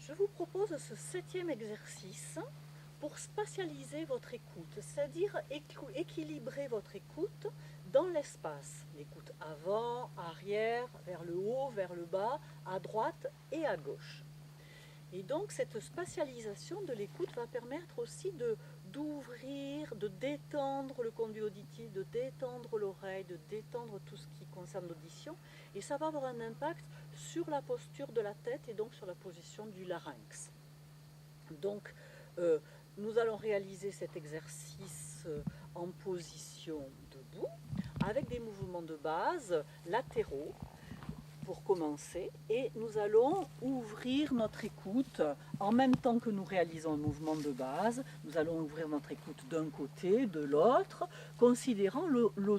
Je vous propose ce 7e exercice pour spatialiser votre écoute, c'est-à-dire équilibrer votre écoute dans l'espace. L'écoute avant, arrière, vers le haut, vers le bas, à droite et à gauche. Et donc cette spatialisation de l'écoute va permettre aussi d'ouvrir, de détendre le conduit auditif, de détendre l'oreille, de détendre tout ce qui concerne l'audition. Et ça va avoir un impact sur la posture de la tête et donc sur la position du larynx. Donc euh, nous allons réaliser cet exercice en position debout avec des mouvements de base latéraux pour commencer, et nous allons ouvrir notre écoute en même temps que nous réalisons un mouvement de base. Nous allons ouvrir notre écoute d'un côté, de l'autre, considérant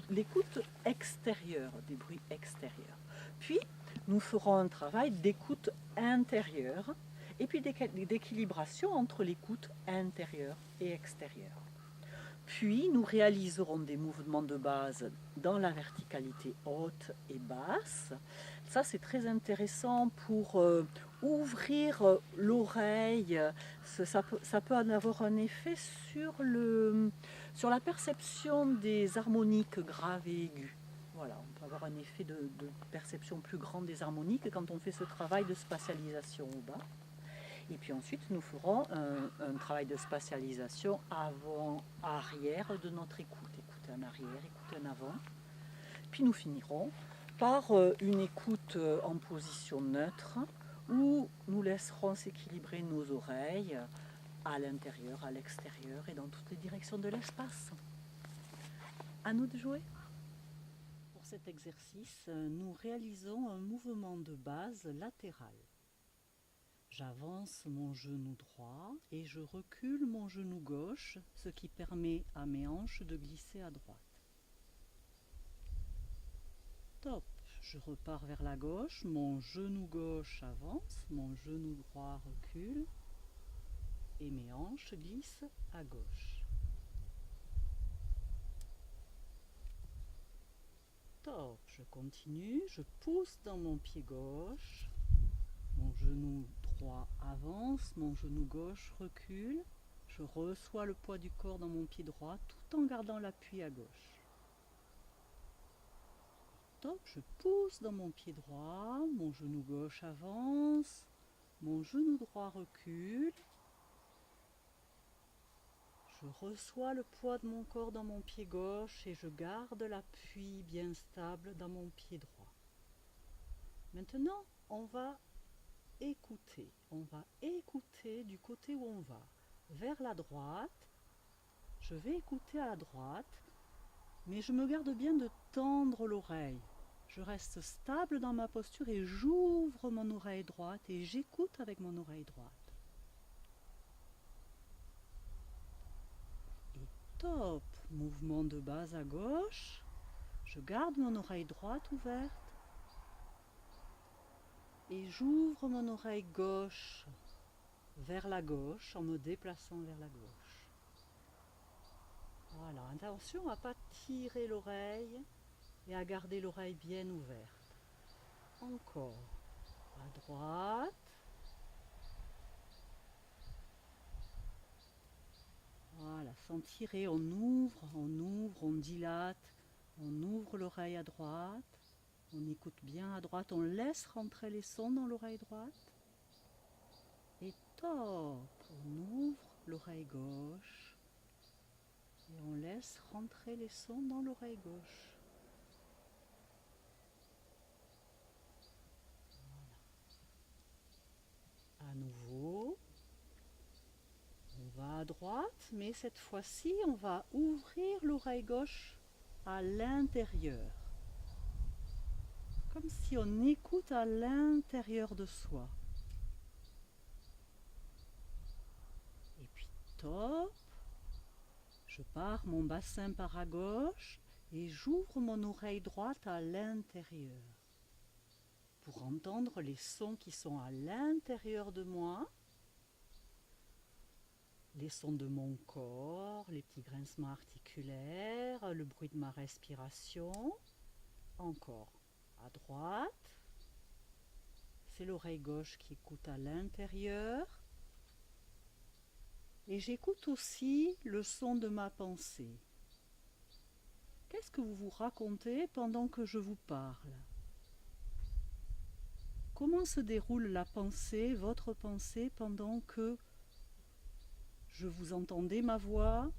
l'écoute extérieure, des bruits extérieurs. Puis, nous ferons un travail d'écoute intérieure et puis d'équilibration entre l'écoute intérieure et extérieure. Puis, nous réaliserons des mouvements de base dans la verticalité haute et basse. Ça, c'est très intéressant pour ouvrir l'oreille. Ça peut en avoir un effet sur la perception des harmoniques graves et aiguës. Voilà, on peut avoir un effet de perception plus grande des harmoniques quand on fait ce travail de spatialisation au bas. Et puis ensuite, nous ferons un travail de spatialisation avant-arrière de notre écoute. Écoute en arrière, écoute en avant. Puis nous finirons par une écoute en position neutre où nous laisserons s'équilibrer nos oreilles à l'intérieur, à l'extérieur et dans toutes les directions de l'espace. À nous de jouer. Pour cet exercice, nous réalisons un mouvement de base latéral. J'avance mon genou droit et je recule mon genou gauche, ce qui permet à mes hanches de glisser à droite. Top, je repars vers la gauche, mon genou gauche avance, mon genou droit recule et mes hanches glissent à gauche. Top, je continue, je pousse dans mon pied gauche, mon genou droit avance, mon genou gauche recule, je reçois le poids du corps dans mon pied droit tout en gardant l'appui à gauche. Top, je pousse dans mon pied droit, mon genou gauche avance, mon genou droit recule, je reçois le poids de mon corps dans mon pied gauche et je garde l'appui bien stable dans mon pied droit. Maintenant, on va écouter du côté où on va. Vers la droite, je vais écouter à la droite, mais je me garde bien de tendre l'oreille. Je reste stable dans ma posture et j'ouvre mon oreille droite et j'écoute avec mon oreille droite. Et top, mouvement de base à gauche, je garde mon oreille droite ouverte et j'ouvre mon oreille gauche vers la gauche en me déplaçant vers la gauche. Voilà, attention à ne pas tirer l'oreille et à garder l'oreille bien ouverte. Encore, à droite. Voilà, sans tirer, on ouvre, on dilate, on ouvre l'oreille à droite, on écoute bien à droite, on laisse rentrer les sons dans l'oreille droite. Et top, on ouvre l'oreille gauche et on laisse rentrer les sons dans l'oreille gauche. Voilà. À nouveau, on va à droite, mais cette fois-ci, on va ouvrir l'oreille gauche à l'intérieur. Comme si on écoute à l'intérieur de soi. Et puis top, je pars mon bassin par à gauche et j'ouvre mon oreille droite à l'intérieur pour entendre les sons qui sont à l'intérieur de moi, les sons de mon corps, les petits grincements articulaires, le bruit de ma respiration. Encore à droite. c'est l'oreille gauche qui écoute à l'intérieur. Et j'écoute aussi le son de ma pensée. Qu'est-ce que vous vous racontez pendant que je vous parle? Comment se déroule la pensée, votre pensée, pendant que je vous entendez ma voix?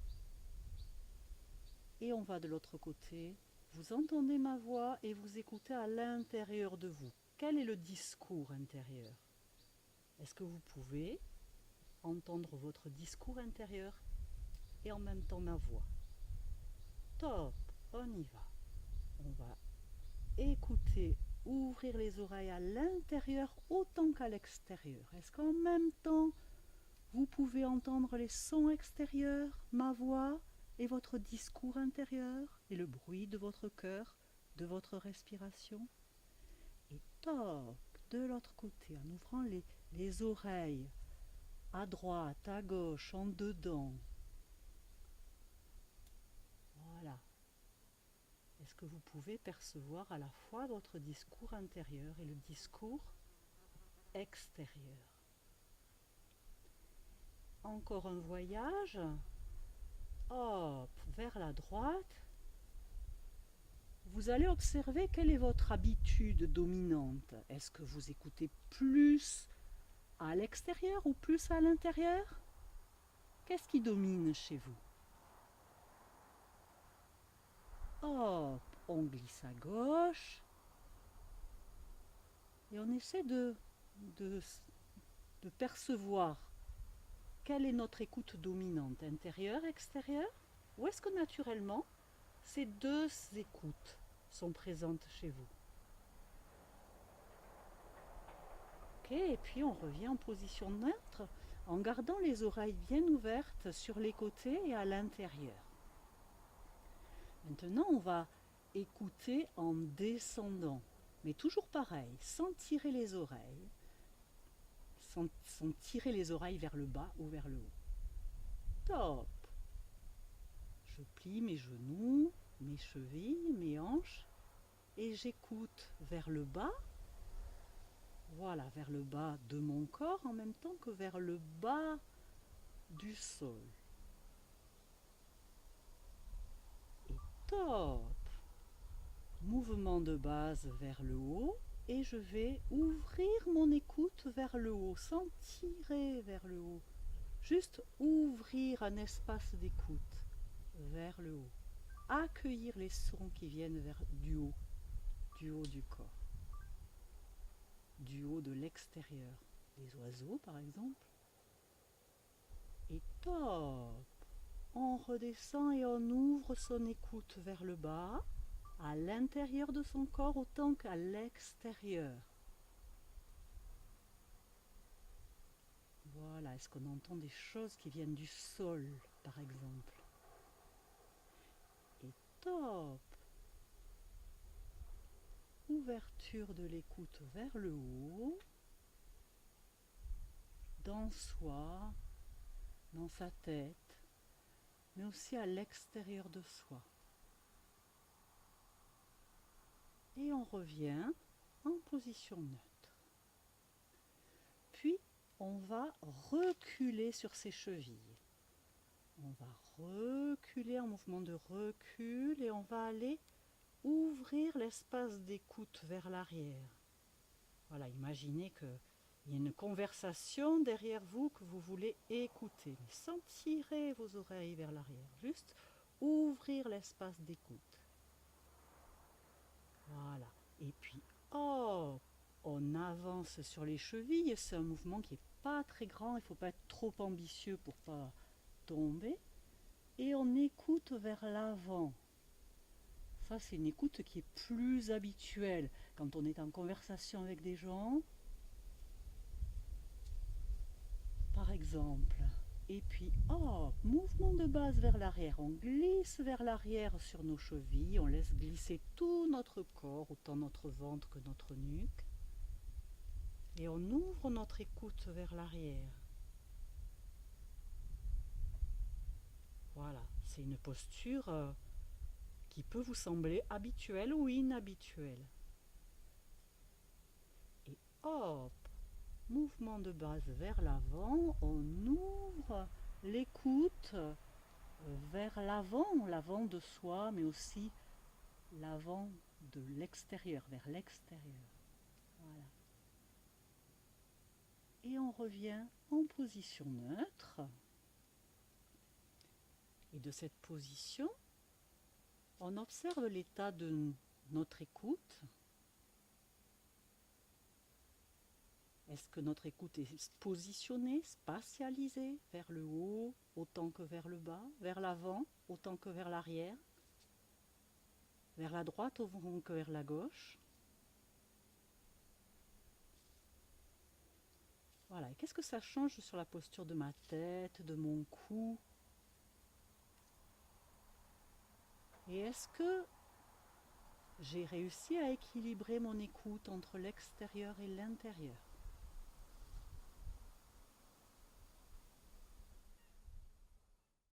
Et on va de l'autre côté. Vous entendez ma voix et vous écoutez à l'intérieur de vous. Quel est le discours intérieur? Est-ce que vous pouvez entendre votre discours intérieur et en même temps ma voix? Top, on y va. On va écouter, ouvrir les oreilles à l'intérieur autant qu'à l'extérieur. Est-ce qu'en même temps, vous pouvez entendre les sons extérieurs, ma voix et votre discours intérieur et le bruit de votre cœur, de votre respiration? Et top, de l'autre côté, en ouvrant les oreilles à droite, à gauche, en dedans. Voilà. Est-ce que vous pouvez percevoir à la fois votre discours intérieur et le discours extérieur? Encore un voyage. Hop, vers la droite. Vous allez observer quelle est votre habitude dominante. Est-ce que vous écoutez plus à l'extérieur ou plus à l'intérieur? Qu'est-ce qui domine chez vous? Hop, on glisse à gauche. Et on essaie de percevoir quelle est notre écoute dominante, intérieure, extérieure? Ou est-ce que naturellement, ces deux écoutes sont présentes chez vous? Ok, et puis on revient en position neutre en gardant les oreilles bien ouvertes sur les côtés et à l'intérieur. Maintenant, on va écouter en descendant, mais toujours pareil, sans tirer les oreilles, sans tirer les oreilles vers le bas ou vers le haut. Top! Je plie mes genoux, mes chevilles, mes hanches et j'écoute vers le bas, voilà, vers le bas de mon corps en même temps que vers le bas du sol. Et top! Mouvement de base vers le haut et je vais ouvrir mon écoute vers le haut sans tirer vers le haut. Juste ouvrir un espace d'écoute vers le haut. Accueillir les sons qui viennent du haut du corps, du haut de l'extérieur. Les oiseaux par exemple. Et top! On redescend et on ouvre son écoute vers le bas, à l'intérieur de son corps autant qu'à l'extérieur. Voilà, est-ce qu'on entend des choses qui viennent du sol, par exemple? Et top! Ouverture de l'écoute vers le haut, dans soi, dans sa tête, mais aussi à l'extérieur de soi. Et on revient en position neutre. Puis, on va reculer sur ses chevilles. On va reculer en mouvement de recul et on va aller ouvrir l'espace d'écoute vers l'arrière. Voilà, imaginez qu'il y a une conversation derrière vous que vous voulez écouter, mais sans tirer vos oreilles vers l'arrière, juste ouvrir l'espace d'écoute. Voilà, et puis hop, on avance sur les chevilles, c'est un mouvement qui n'est pas très grand, il ne faut pas être trop ambitieux pour ne pas tomber, et on écoute vers l'avant. Ça, c'est une écoute qui est plus habituelle quand on est en conversation avec des gens, par exemple. Et puis, mouvement de base vers l'arrière. On glisse vers l'arrière sur nos chevilles, on laisse glisser tout notre corps, autant notre ventre que notre nuque. Et on ouvre notre écoute vers l'arrière. Voilà, c'est une posture qui peut vous sembler habituelle ou inhabituelle. Et hop, Mouvement de base vers l'avant, on ouvre l'écoute vers l'avant, l'avant de soi, mais aussi l'avant de l'extérieur, vers l'extérieur. Voilà. Et on revient en position neutre. Et de cette position, on observe l'état de notre écoute. Est-ce que notre écoute est positionnée, spatialisée vers le haut autant que vers le bas, vers l'avant autant que vers l'arrière, vers la droite autant que vers la gauche? Voilà, et qu'est-ce que ça change sur la posture de ma tête, de mon cou? Et est-ce que j'ai réussi à équilibrer mon écoute entre l'extérieur et l'intérieur?